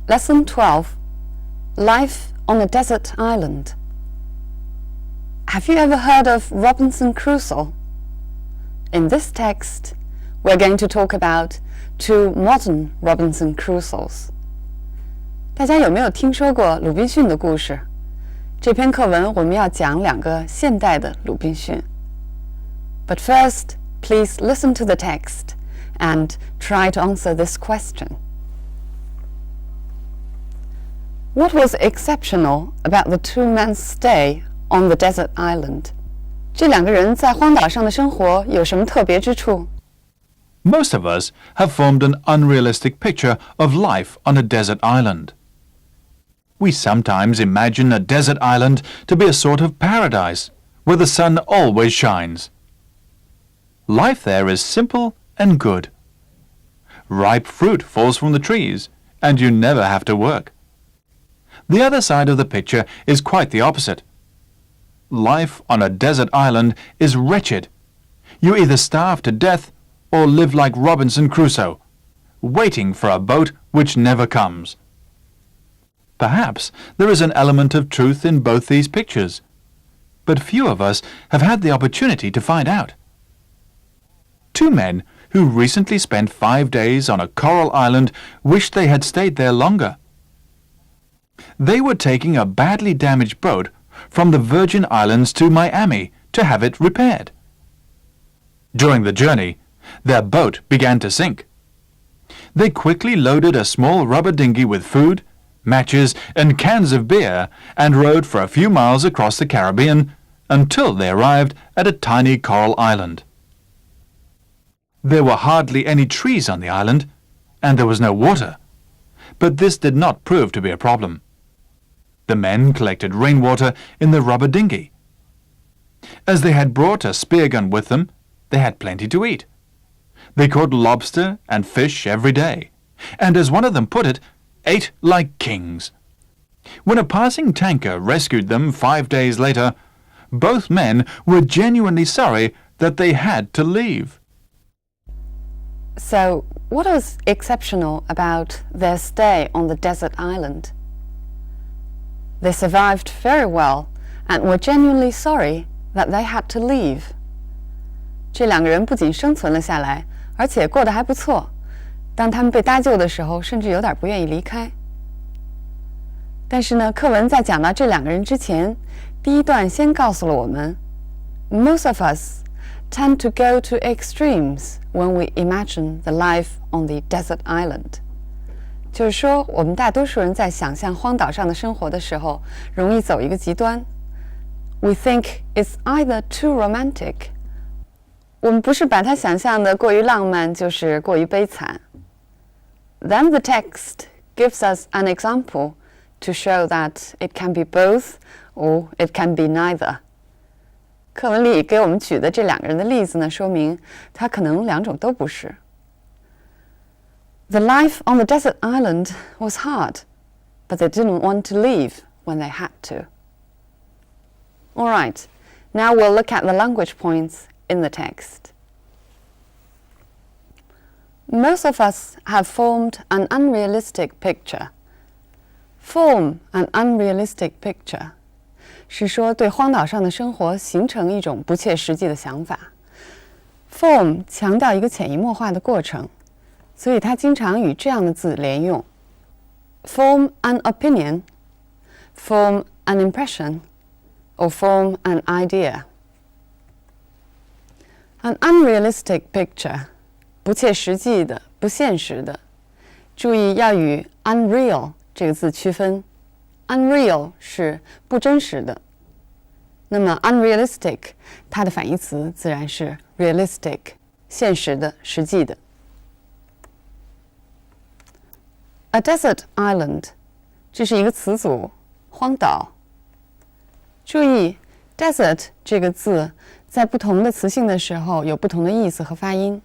Lesson 12, Life on a Desert Island. Have you ever heard of Robinson Crusoe? In this text, we're going to talk about two modern Robinson Crusoes. 大家有没有听说过鲁滨逊的故事？这篇课文我们要讲两个现代的鲁滨逊。But first, please listen to the text and try to answer this question. What was exceptional about the two men's stay on the desert island? 这两个人在荒岛上的生活有什么特别之处？ Most of us have formed an unrealistic picture of life on a desert island. We sometimes imagine a desert island to be a sort of paradise, where the sun always shines. Life there is simple and good. Ripe fruit falls from the trees, and you never have to work. The other side of the picture is quite the opposite. Life on a desert island is wretched. You either starve to death or live like Robinson Crusoe, waiting for a boat which never comes. Perhaps there is an element of truth in both these pictures, but few of us have had the opportunity to find out. Two men who recently spent 5 days on a coral island wished they had stayed there longer. They were taking a badly damaged boat from the Virgin Islands to Miami to have it repaired. During the journey, their boat began to sink. They quickly loaded a small rubber dinghy with food, matches, and cans of beer and rowed for a few miles across the Caribbean until they arrived at a tiny coral island. There were hardly any trees on the island, and there was no water, but this did not prove to be a problem. The men collected rainwater in the rubber dinghy. As they had brought a spear gun with them, they had plenty to eat. They caught lobster and fish every day, and as one of them put it, ate like kings. When a passing tanker rescued them 5 days later, both men were genuinely sorry that they had to leave. So, what was exceptional about their stay on the desert island? They survived very well and were genuinely sorry that they had to leave. 这两个人不仅生存了下来，而且过得还不错。当他们被搭救的时候，甚至有点不愿意离开。但是呢，课文在讲到这两个人之前，第一段先告诉了我们 ，Most of us tend to go to extremes when we imagine the life on the desert island. 就是说，我们大多数人在想象荒岛上的生活的时候，容易走一个极端。We think it's either too romantic. 我们不是把它想象的过于浪漫，就是过于悲惨。Then the text gives us an example to show that it can be both or it can be neither. 课文里给我们举的这两个人的例子呢，说明它可能两种都不是。The life on the desert island was hard, but they didn't want to leave when they had to. All right, now we'll look at the language points in the text. Most of us have formed an unrealistic picture. Form an unrealistic picture 是说对荒岛上的生活形成一种不切实际的想法。Form 强调一个潜移默化的过程，所以它经常与这样的字连用。Form an opinion, form an impression, or form an idea. An unrealistic picture 不切实际的、不现实的，注意要与 unreal 这个字区分。Unreal 是不真实的，那么 unrealistic 它的反义词自然是 realistic 现实的、实际的。A desert island 这是一个词组，荒岛。注意 desert 这个字在不同的词性的时候有不同的意思和发音。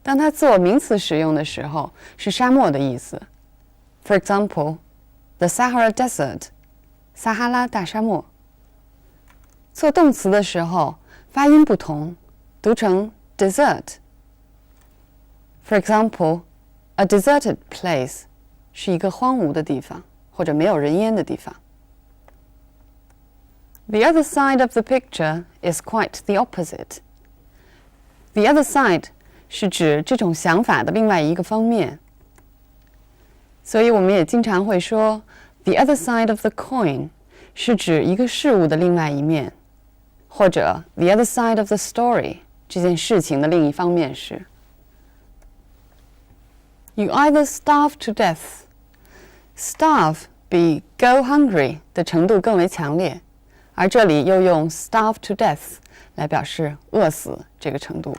当它做名词使用的时候，是沙漠的意思。For example, the Sahara Desert, 撒哈拉大沙漠。做动词的时候，发音不同，读成 desert. For example, a deserted place, 是一个荒芜的地方，或者没有人烟的地方。The other side of the picture is quite the opposite. The other side 是指这种想法的另外一个方面。所以我们也经常会说 the other side of the coin 是指一个事物的另外一面，或者 the other side of the story 这件事情的另一方面是 You either starve to death. Starve 比 go hungry 的程度更为强烈，而这里又用 starve to death 来表示饿死这个程度。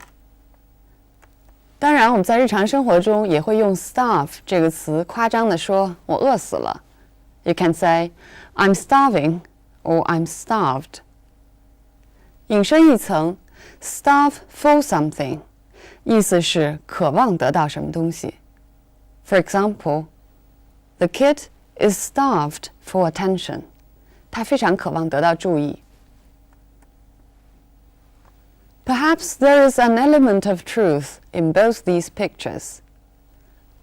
当然，我们在日常生活中也会用 starve 这个词夸张地说我饿死了。You can say I'm starving or I'm starved. 引申一层 starve for something 意思是渴望得到什么东西。For example, the kid is starved for attention. 他非常渴望得到注意。Perhaps there is an element of truth in both these pictures.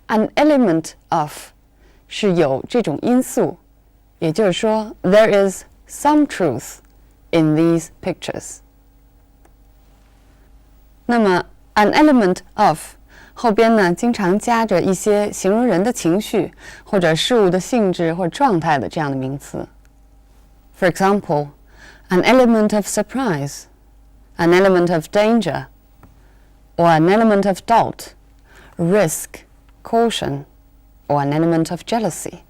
An element of 是有这种因素，也就是说 there is some truth in these pictures. 那么 an element of 后边呢经常加着一些形容人的情绪或者事物的性质或状态的这样的名词。For example, an element of surprise, an element of danger, or an element of doubt, risk, caution, or an element of jealousy.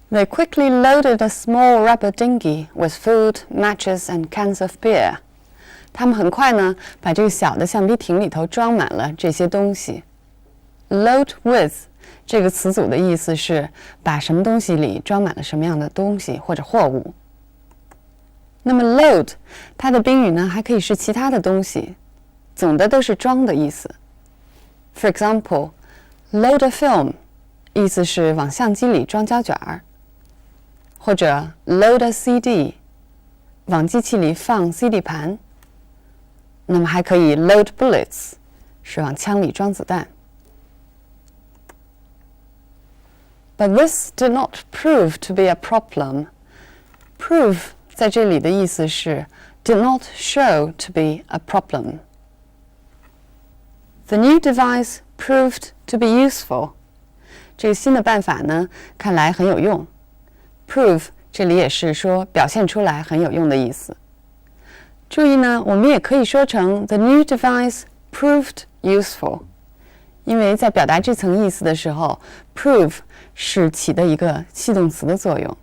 They quickly loaded a small rubber dinghy with food, matches, and cans of beer. 他们很快呢把这个小的橡皮艇里头装满了这些东西。Load with 这个词组的意思是把什么东西里装满了什么样的东西或者货物。那么 load 它的宾语呢还可以是其他的东西，总的都是装的意思。For example, load a film 意思是往相机里装胶卷儿，或者 load a CD 往机器里放 CD 盘。那么还可以 load bullets 是往枪里装子弹。But this did not prove to be a problem. Prove 在这里的意思是 did not show to be a problem. The new device proved to be useful. 这个新的办法呢，看来很有用。Prove 这里也是说表现出来很有用的意思。注意呢，我们也可以说成 the new device proved useful. 因为在表达这层意思的时候 prove 是起的一个系动词的作用。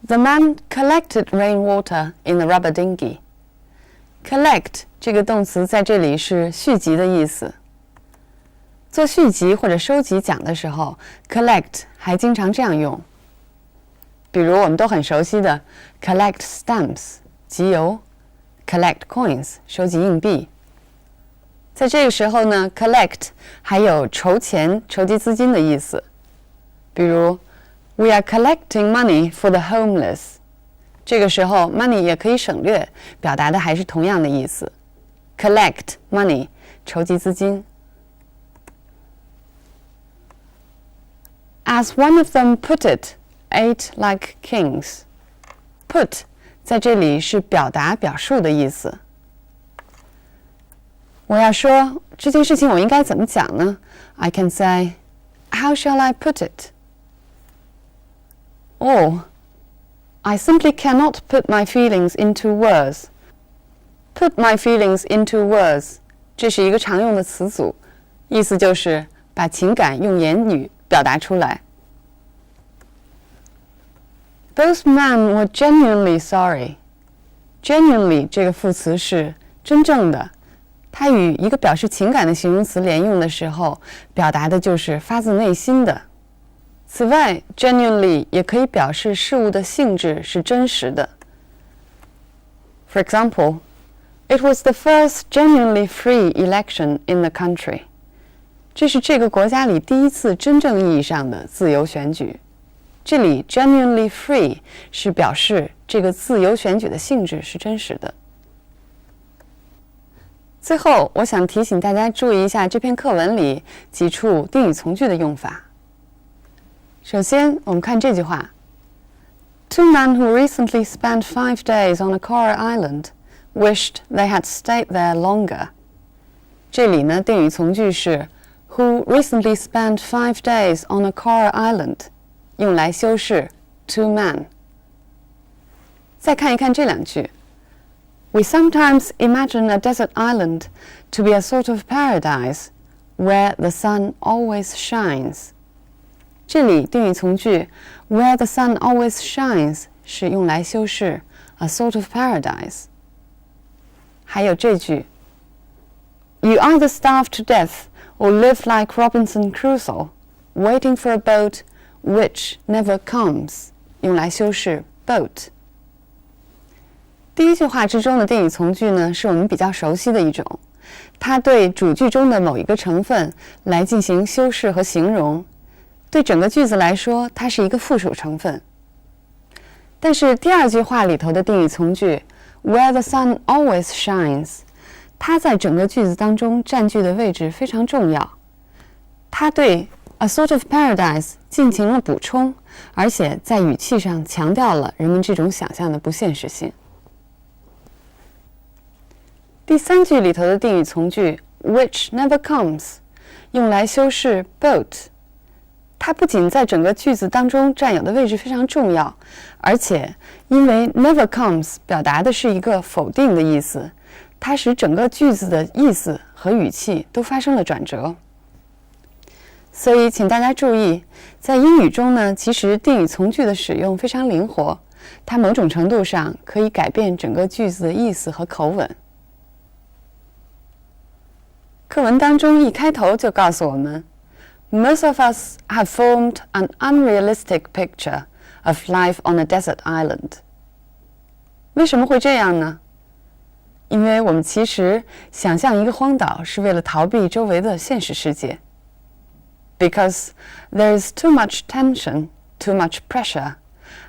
The man collected rainwater in the rubber dinghy. Collect 这个动词在这里是蓄集的意思。做续集或者收集奖的时候 collect 还经常这样用。比如我们都很熟悉的 collect stamps 集邮， collect coins 收集硬币。在这个时候呢 collect 还有筹钱筹集资金的意思。比如 We are collecting money for the homeless. 这个时候 money 也可以省略，表达的还是同样的意思。collect money 筹集资金。As one of them put it, ate like kings. Put 在这里是表达表述的意思。我要说这件事情我应该怎么讲呢？ I can say, How shall I put it? Or, I simply cannot put my feelings into words. Put my feelings into words 这是一个常用的词组，意思就是把情感用言语表达出来。Both men were genuinely sorry. Genuinely 这个副词是真正的，它与一个表示情感的形容词连用的时候，表达的就是发自内心的。此外 genuinely 也可以表示事物的性质是真实的。For example, it was the first genuinely free election in the country. 这是这个国家里第一次真正意义上的自由选举。这里 genuinely free 是表示这个自由选举的性质是真实的。最后，我想提醒大家注意一下这篇课文里几处定语从句的用法。首先，我们看这句话 ：Two men who recently spent 5 days on a coral island wished they had stayed there longer. 这里呢，定语从句是 who recently spent 5 days on a coral island， 用来修饰 two men。再看一看这两句。We sometimes imagine a desert island to be a sort of paradise where the sun always shines. 这里定语从句 where the sun always shines 是用来修饰 a sort of paradise. 还有这句 You either starve to death or live like Robinson Crusoe, waiting for a boat which never comes 用来修饰 boat.第一句话之中的定语从句呢，是我们比较熟悉的一种，它对主句中的某一个成分来进行修饰和形容，对整个句子来说，它是一个附属成分。但是第二句话里头的定语从句 where the sun always shines， 它在整个句子当中占据的位置非常重要，它对 a sort of paradise 进行了补充，而且在语气上强调了人们这种想象的不现实性。第三句里头的定语从句 which never comes 用来修饰 boat， 它不仅在整个句子当中占有的位置非常重要，而且因为 never comes 表达的是一个否定的意思，它使整个句子的意思和语气都发生了转折。所以请大家注意，在英语中呢，其实定语从句的使用非常灵活，它某种程度上可以改变整个句子的意思和口吻。课文当中一开头就告诉我们 Most of us have formed an unrealistic picture of life on a desert island. 为什么会这样呢？因为我们其实想象一个荒岛是为了逃避周围的现实世界。Because there is too much tension, too much pressure,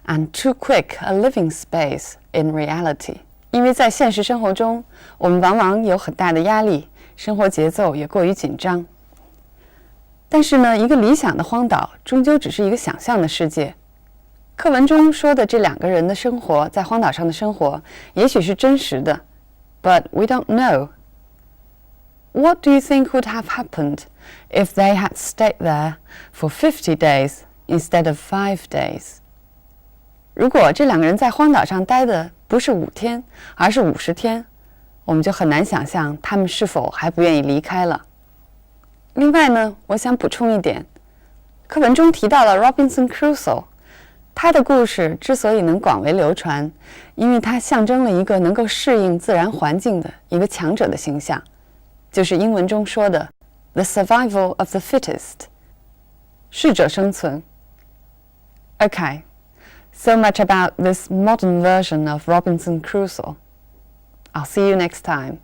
and too quick a living space in reality. 因为在现实生活中，我们往往有很大的压力，生活节奏也过于紧张。但是呢，一个理想的荒岛终究只是一个想象的世界。课文中说的这两个人的生活，在荒岛上的生活，也许是真实的 ，but we don't know. What do you think would have happened if they had stayed there for 50 days instead of 5 days? 如果这两个人在荒岛上待的不是5天，而是50天，我们就很难想象他们是否还不愿意离开了。另外呢，我想补充一点，课文中提到了 Robinson Crusoe， 他的故事之所以能广为流传，因为他象征了一个能够适应自然环境的一个强者的形象，就是英文中说的 the survival of the fittest， 适者生存。Okay, so much about this modern version of Robinson Crusoe. I'll see you next time.